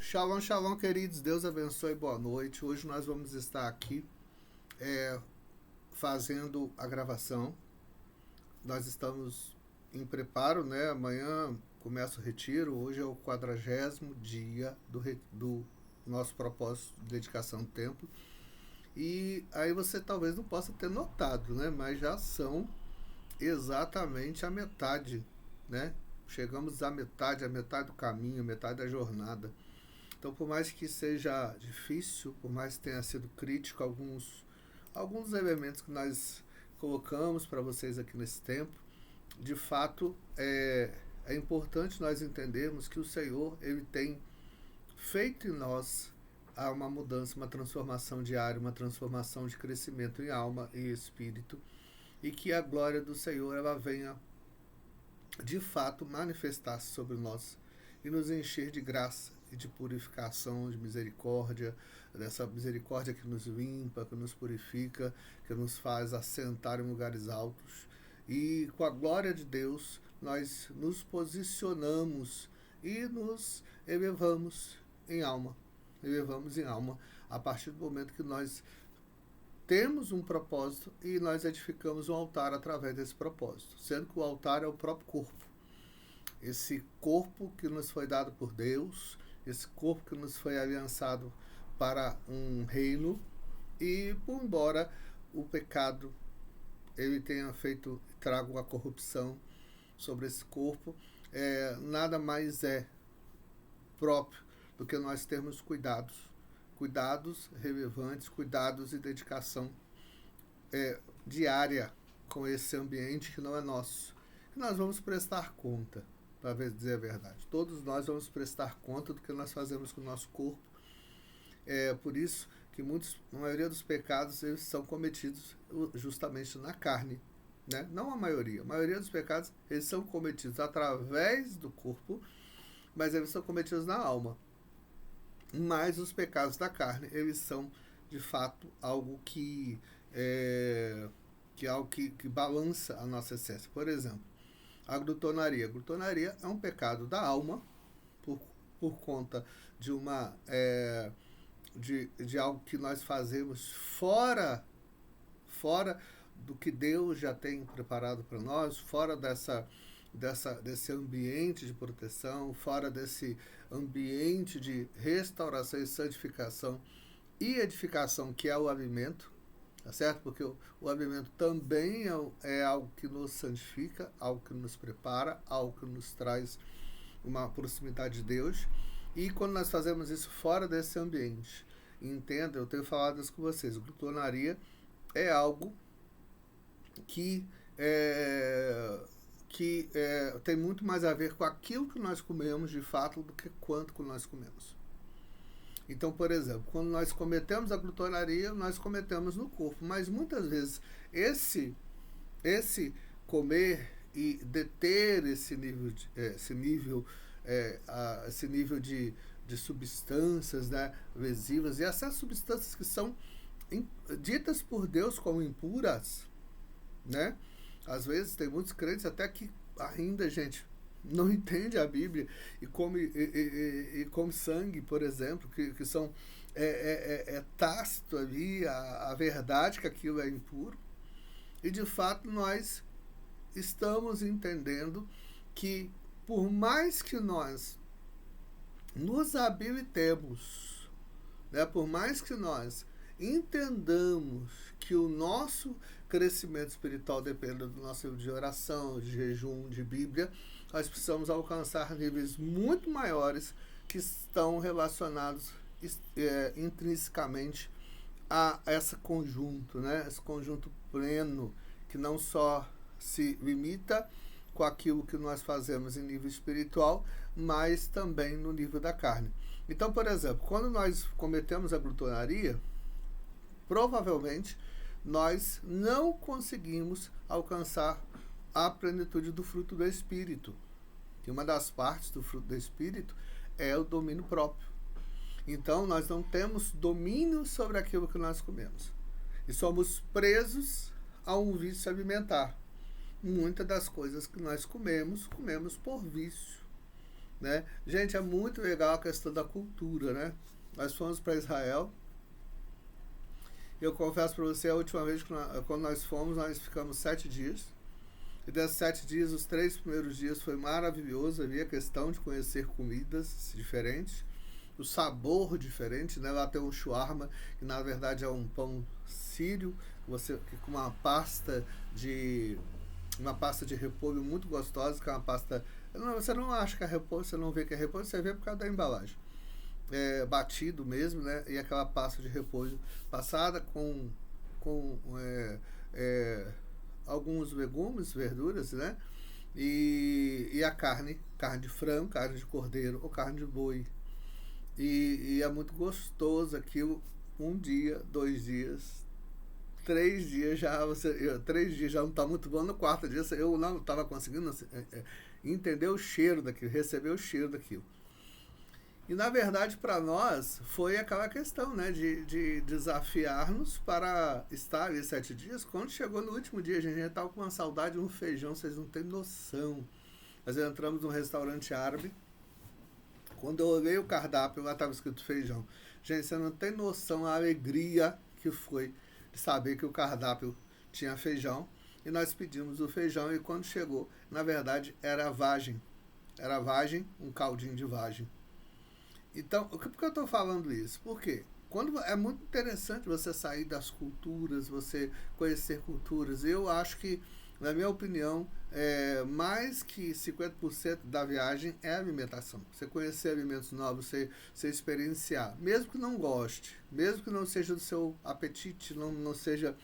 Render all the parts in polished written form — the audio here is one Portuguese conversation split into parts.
Shalom, shalom, queridos. Deus abençoe, boa noite. Hoje nós vamos estar aqui fazendo a gravação. Nós estamos em preparo, né? Amanhã começa o retiro. Hoje é o 40º dia do nosso propósito de dedicação do templo. E aí você talvez não possa ter notado, né? Mas já são exatamente a metade, né? Chegamos à metade do caminho, a metade da jornada. Então, por mais que seja difícil, por mais que tenha sido crítico alguns elementos que nós colocamos para vocês aqui nesse tempo, de fato é importante nós entendermos que o Senhor ele tem feito em nós uma mudança, uma transformação diária, uma transformação de crescimento em alma e espírito, e que a glória do Senhor ela venha de fato manifestar-se sobre nós e nos encher de graça e de purificação, de misericórdia, dessa misericórdia que nos limpa, que nos purifica, que nos faz assentar em lugares altos. E com a glória de Deus, nós nos posicionamos e nos elevamos em alma. Elevamos em alma a partir do momento que nós temos um propósito e nós edificamos um altar através desse propósito, sendo que o altar é o próprio corpo. Esse corpo que nos foi dado por Deus, esse corpo que nos foi aliançado para um reino, e por embora o pecado ele tenha trago a corrupção sobre esse corpo, nada mais é próprio do que nós termos cuidados relevantes, cuidados e dedicação diária com esse ambiente que não é nosso, que nós vamos prestar conta. Para dizer a verdade, todos nós vamos prestar conta do que nós fazemos com o nosso corpo. É por isso que a maioria dos pecados eles são cometidos justamente na carne, né? Não a maioria dos pecados eles são cometidos através do corpo, mas eles são cometidos na alma. Mas os pecados da carne eles são de fato algo que balança a nossa essência. Por exemplo, a glutonaria. A glutonaria é um pecado da alma por conta de de algo que nós fazemos fora do que Deus já tem preparado para nós, fora desse ambiente de proteção, fora desse ambiente de restauração e santificação e edificação que é o alimento. Tá certo? Porque o alimento também é algo que nos santifica, algo que nos prepara, algo que nos traz uma proximidade de Deus. E quando nós fazemos isso fora desse ambiente, entenda, eu tenho falado isso com vocês, a glutonaria é algo que tem muito mais a ver com aquilo que nós comemos de fato do que quanto que nós comemos. Então, por exemplo, quando nós cometemos a glutonaria, nós cometemos no corpo. Mas muitas vezes esse comer e deter esse nível de substâncias, né, lesivas, e essas substâncias que são ditas por Deus como impuras, né? Às vezes tem muitos crentes até que ainda, gente, não entende a Bíblia e come sangue, por exemplo, que são tácito ali a verdade que aquilo é impuro. E de fato nós estamos entendendo que por mais que nós nos habilitemos, né, por mais que nós entendamos que o nosso crescimento espiritual depende do nosso nível de oração, de jejum, de Bíblia, nós precisamos alcançar níveis muito maiores que estão relacionados intrinsecamente a esse conjunto, né? Esse conjunto pleno que não só se limita com aquilo que nós fazemos em nível espiritual, mas também no nível da carne. Então, por exemplo, quando nós cometemos a glutonaria, provavelmente nós não conseguimos alcançar a plenitude do fruto do Espírito. E uma das partes do fruto do Espírito é o domínio próprio. Então, nós não temos domínio sobre aquilo que nós comemos. E somos presos a um vício alimentar. Muitas das coisas que nós comemos por vício. né? Gente, é muito legal a questão da cultura, né? Nós fomos para Israel. Eu confesso para você, a última vez que quando nós fomos, nós ficamos 7 dias. E desses 7 dias, os 3 primeiros dias foi maravilhoso. Havia questão de conhecer comidas diferentes, o sabor diferente, né? Lá tem um shawarma, que na verdade é um pão sírio, com uma pasta de repolho muito gostosa, que é uma pasta. Você não acha que é repolho, você não vê que é repolho, você vê por causa da embalagem. Batido mesmo, né? E aquela pasta de repolho passada com alguns legumes, verduras, né? E a carne de frango, carne de cordeiro ou carne de boi. E é muito gostoso aquilo. Um dia, 2 dias, 3 dias já 3 dias já não está muito bom. No quarto dia eu não estava conseguindo entender o cheiro daquilo, receber o cheiro daquilo. E na verdade para nós foi aquela questão, né, de desafiar-nos para estar ali 7 dias. Quando chegou no último dia, a gente já estava com uma saudade de um feijão, vocês não têm noção. Nós entramos num restaurante árabe. Quando eu olhei o cardápio, lá estava escrito feijão. Gente, você não tem noção a alegria que foi de saber que o cardápio tinha feijão. E nós pedimos o feijão e quando chegou, na verdade, era vagem. Era vagem, um caldinho de vagem. Então, por que eu estou falando isso? Por quê? É muito interessante você sair das culturas, você conhecer culturas. Eu acho que, na minha opinião, mais que 50% da viagem é a alimentação. Você conhecer alimentos novos, você experienciar. Mesmo que não goste, mesmo que não seja do seu apetite, não seja...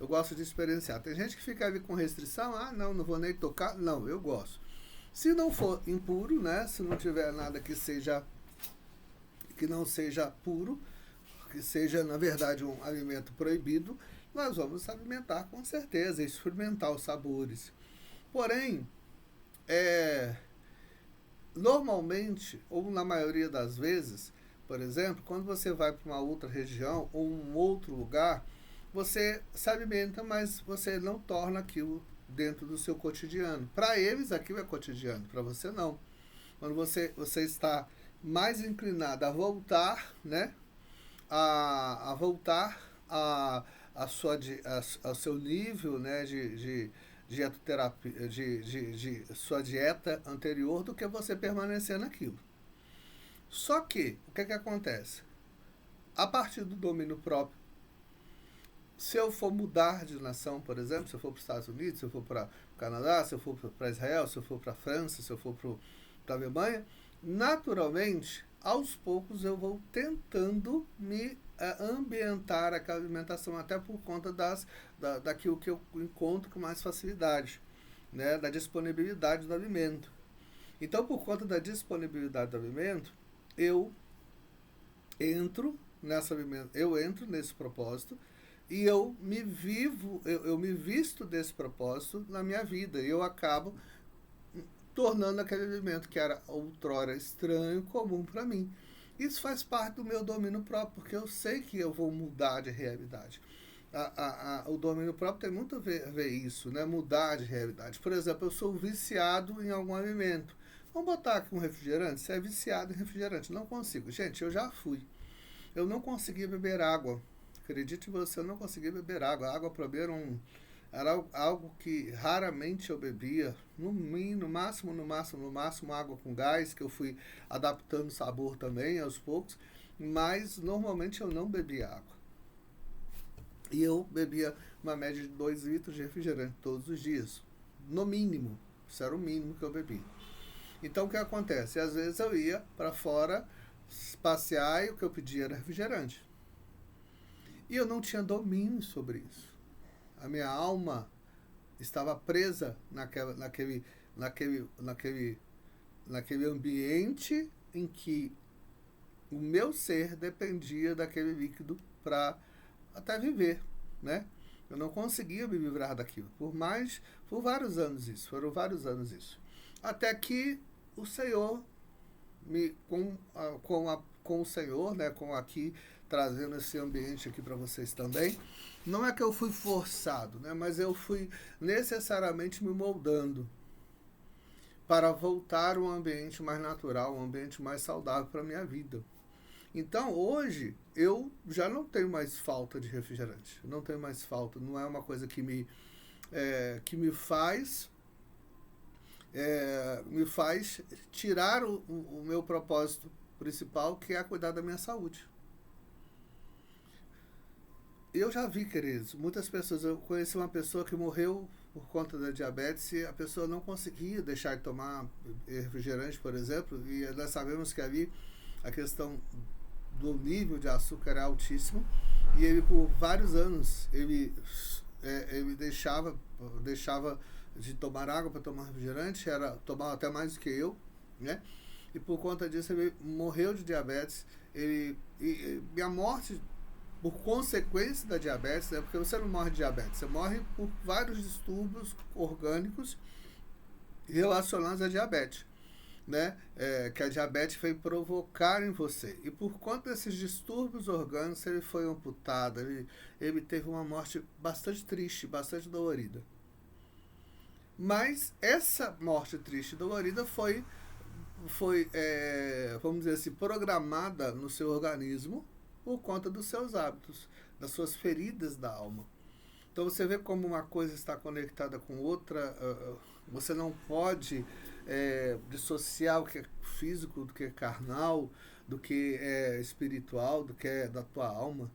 Eu gosto de experienciar. Tem gente que fica ali com restrição, não vou nem tocar. Não, eu gosto. Se não for impuro, né? Se não tiver nada que não seja puro, que seja, na verdade, um alimento proibido, nós vamos nos alimentar com certeza, experimentar os sabores. Porém, normalmente, ou na maioria das vezes, por exemplo, quando você vai para uma outra região ou um outro lugar, você se alimenta, mas você não torna aquilo dentro do seu cotidiano. Para eles, aquilo é cotidiano, para você não. Quando você está mais inclinado a voltar, né? A voltar ao seu nível, né, de dietoterapia, de sua dieta anterior, do que você permanecer naquilo. Só que, o que acontece? A partir do domínio próprio, se eu for mudar de nação, por exemplo, se eu for para os Estados Unidos, se eu for para o Canadá, se eu for para Israel, se eu for para a França, se eu for para a Alemanha, naturalmente, aos poucos eu vou tentando me ambientar aquela alimentação, até por conta daquilo que eu encontro com mais facilidade, né, da disponibilidade do alimento. Então, por conta da disponibilidade do alimento, eu entro nesse propósito e eu me visto desse propósito na minha vida e eu acabo tornando aquele alimento que era outrora estranho, comum para mim. Isso faz parte do meu domínio próprio, porque eu sei que eu vou mudar de realidade. O domínio próprio tem muito a ver isso, né? Mudar de realidade. Por exemplo, eu sou viciado em algum alimento. Vamos botar aqui um refrigerante? Você é viciado em refrigerante. Não consigo. Gente, eu já fui. Eu não conseguia beber água. Acredite você, eu não conseguia beber água. A água para beber era algo que raramente eu bebia, no máximo água com gás, que eu fui adaptando o sabor também aos poucos, mas normalmente eu não bebia água. E eu bebia uma média de 2 litros de refrigerante todos os dias, no mínimo, isso era o mínimo que eu bebia. Então o que acontece? Às vezes eu ia para fora passear e o que eu pedia era refrigerante. E eu não tinha domínio sobre isso. A minha alma estava presa naquele ambiente em que o meu ser dependia daquele líquido para até viver, né? Eu não conseguia me livrar daquilo. Por vários anos isso, foram vários anos isso. Até que o Senhor, com o Senhor, né, com aqui, trazendo esse ambiente aqui para vocês também, não é que eu fui forçado, né, mas eu fui necessariamente me moldando. para voltar um ambiente mais natural, um ambiente mais saudável para a minha vida. Então, hoje, eu já não tenho mais falta de refrigerante. Não tenho mais falta. Não é uma coisa que me faz tirar o meu propósito principal, que é cuidar da minha saúde. Eu já vi, queridos, muitas pessoas. Eu conheci uma pessoa que morreu por conta da diabetes e a pessoa não conseguia deixar de tomar refrigerante, por exemplo, e nós sabemos que ali a questão do nível de açúcar é altíssimo, e ele por vários anos ele deixava de tomar água para tomar refrigerante, tomava até mais do que eu, né? E por conta disso ele morreu de diabetes. E a morte por consequência da diabetes, né? Porque você não morre de diabetes, você morre por vários distúrbios orgânicos relacionados à diabetes, né? Que a diabetes foi provocar em você. E por conta desses distúrbios orgânicos, ele foi amputado, ele teve uma morte bastante triste, bastante dolorida. Mas essa morte triste e dolorida foi vamos dizer assim, programada no seu organismo por conta dos seus hábitos, das suas feridas da alma. Então você vê como uma coisa está conectada com outra. Você não pode dissociar o que é físico do que é carnal, do que é espiritual, do que é da tua alma.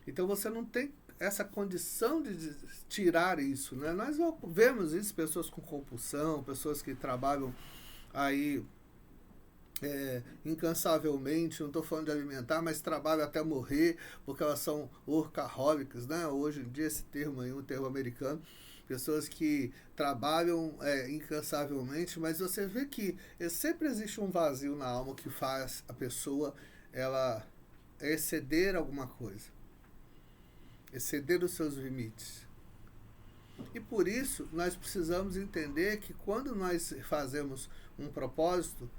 Então você não tem essa condição de tirar isso, né? Nós vemos isso, pessoas com compulsão, pessoas que trabalham aí incansavelmente, não estou falando de alimentar, mas trabalham até morrer, porque elas são workaholics, né? Hoje em dia esse termo aí, um termo americano, pessoas que trabalham incansavelmente, mas você vê que sempre existe um vazio na alma que faz a pessoa ela exceder alguma coisa, exceder os seus limites. E por isso nós precisamos entender que quando nós fazemos um propósito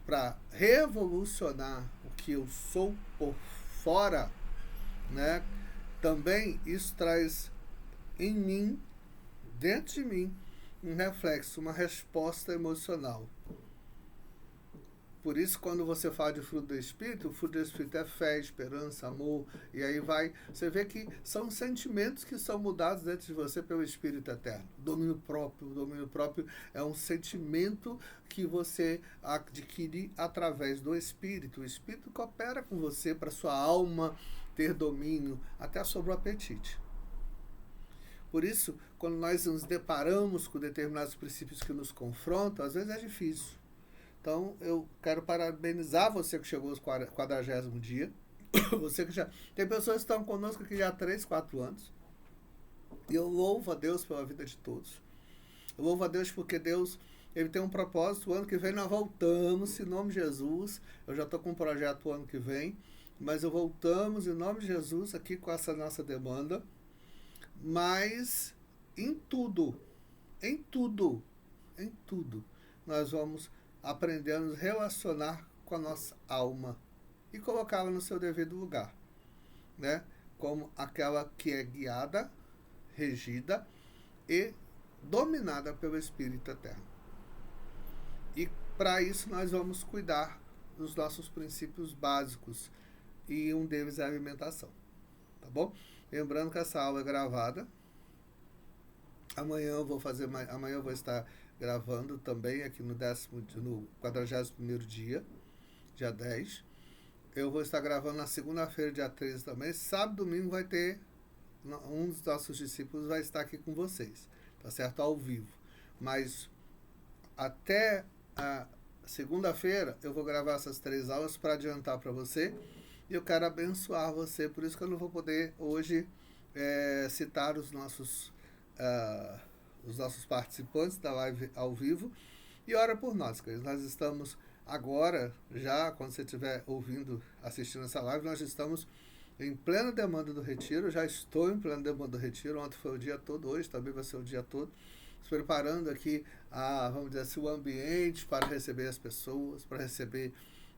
para revolucionar o que eu sou por fora, né? Também isso traz em mim, dentro de mim, um reflexo, uma resposta emocional. Por isso, quando você fala de fruto do Espírito, o fruto do Espírito é fé, esperança, amor, e aí você vê que são sentimentos que são mudados dentro de você pelo Espírito Eterno. Domínio próprio é um sentimento que você adquire através do Espírito. O Espírito coopera com você para sua alma ter domínio até sobre o apetite. Por isso, quando nós nos deparamos com determinados princípios que nos confrontam, às vezes é difícil. Então, eu quero parabenizar você que chegou aos 40º dia. Você que já... Tem pessoas que estão conosco aqui já há 3, 4 anos. E eu louvo a Deus pela vida de todos. Eu louvo a Deus porque Deus ele tem um propósito. O ano que vem nós voltamos, em nome de Jesus. Eu já estou com um projeto o ano que vem. Mas voltamos, em nome de Jesus, aqui com essa nossa demanda. Mas em tudo, nós vamos aprender a nos relacionar com a nossa alma e colocá-la no seu devido lugar, né? Como aquela que é guiada, regida e dominada pelo Espírito Eterno. E para isso nós vamos cuidar dos nossos princípios básicos, e um deles é a alimentação, tá bom? Lembrando que essa aula é gravada. Amanhã eu vou estar gravando também aqui no 41º dia, dia 10. Eu vou estar gravando na segunda-feira, dia 13 também. Sábado e domingo vai ter, um dos nossos discípulos vai estar aqui com vocês, tá certo? Ao vivo. Mas até a segunda-feira eu vou gravar essas 3 aulas para adiantar para você. E eu quero abençoar você, por isso que eu não vou poder hoje citar os nossos participantes da live ao vivo. E ora por nós, queridos. Nós estamos agora, já quando você estiver ouvindo, assistindo essa live, nós estamos em plena demanda do retiro. Já estou em plena demanda do retiro. Ontem foi o dia todo, hoje também vai ser o dia todo. Preparando aqui, vamos dizer assim, o ambiente para receber as pessoas, para receber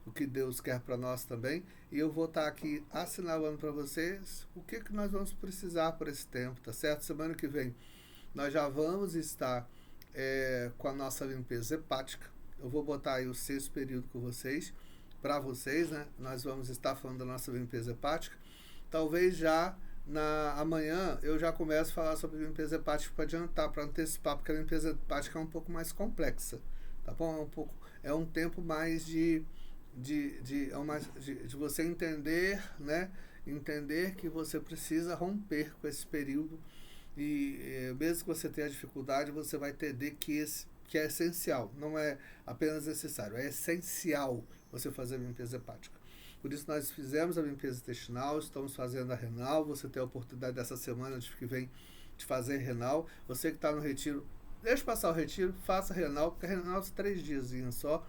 o que Deus quer para nós também. E eu vou estar aqui assinalando para vocês o que nós vamos precisar por esse tempo, tá certo? Semana que vem nós já vamos estar com a nossa limpeza hepática. Eu vou botar aí o 6º período com vocês, para vocês, né? Nós vamos estar falando da nossa limpeza hepática. Talvez já amanhã eu já começo a falar sobre limpeza hepática para adiantar, para antecipar, porque a limpeza hepática é um pouco mais complexa, tá bom? É um tempo mais de você entender, né? Entender que você precisa romper com esse período e mesmo que você tenha dificuldade, você vai entender que é essencial, não é apenas necessário, é essencial você fazer a limpeza hepática. Por isso nós fizemos a limpeza intestinal, estamos fazendo a renal, você tem a oportunidade dessa semana que vem de fazer renal. Você que está no retiro, deixa passar o retiro, faça a renal, porque a renal é 3 dias só,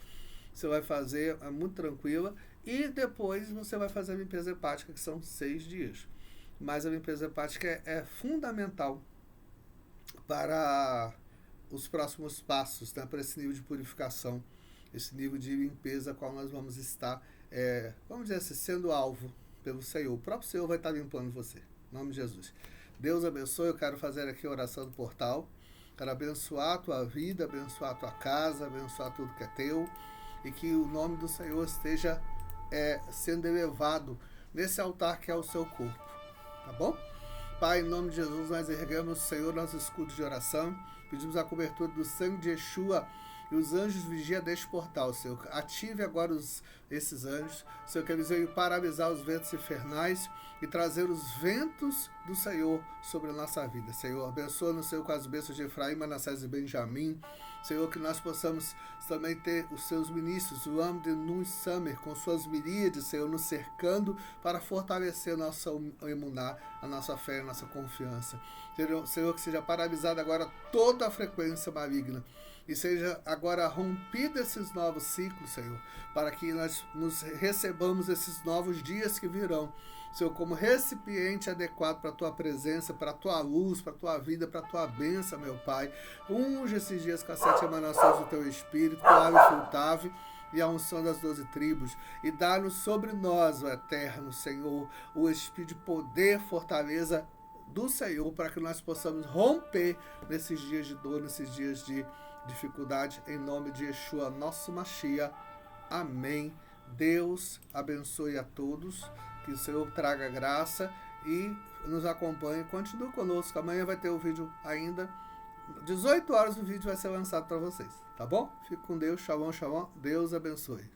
você vai fazer, é muito tranquila, e depois você vai fazer a limpeza hepática, que são 6 dias. Mas a limpeza hepática é fundamental para os próximos passos, né, para esse nível de purificação, esse nível de limpeza qual nós vamos estar, vamos dizer assim, sendo alvo pelo Senhor. O próprio Senhor vai estar limpando você, em nome de Jesus. Deus abençoe. Eu quero fazer aqui a oração do portal, quero abençoar a tua vida, abençoar a tua casa, abençoar tudo que é teu, e que o nome do Senhor esteja sendo elevado nesse altar que é o seu corpo, tá bom? Pai, em nome de Jesus, nós erguemos, Senhor, nosso escudo de oração, pedimos a cobertura do sangue de Yeshua e os anjos vigia deste portal, Senhor. Ative agora esses anjos, Senhor, que eles venham paralisar os ventos infernais e trazer os ventos do Senhor sobre a nossa vida. Senhor, abençoa-nos, Senhor, com as bênçãos de Efraim, Manassés e Benjamim. Senhor, que nós possamos também ter os seus ministros, o Amd Nun Samer, com suas miríades, Senhor, nos cercando para fortalecer a nossa emuná, a nossa fé, a nossa confiança. Senhor, que seja paralisada agora toda a frequência maligna e seja agora rompido esses novos ciclos, Senhor, para que nós nos recebamos esses novos dias que virão, Senhor, como recipiente adequado para a tua presença, para a tua luz, para a tua vida, para a tua bênção, meu Pai. Unge esses dias com as 7 emanações do teu Espírito, com a ave frutável e a unção das 12 tribos, e dá-nos sobre nós, o eterno Senhor, o Espírito de poder, fortaleza do Senhor, para que nós possamos romper nesses dias de dor, nesses dias de dificuldade, em nome de Yeshua, nosso Mashiach. Amém. Deus abençoe a todos, que o Senhor traga graça e nos acompanhe. Continue conosco, amanhã vai ter o vídeo ainda, 18 horas o vídeo vai ser lançado para vocês, tá bom? Fique com Deus, shalom, shalom, Deus abençoe.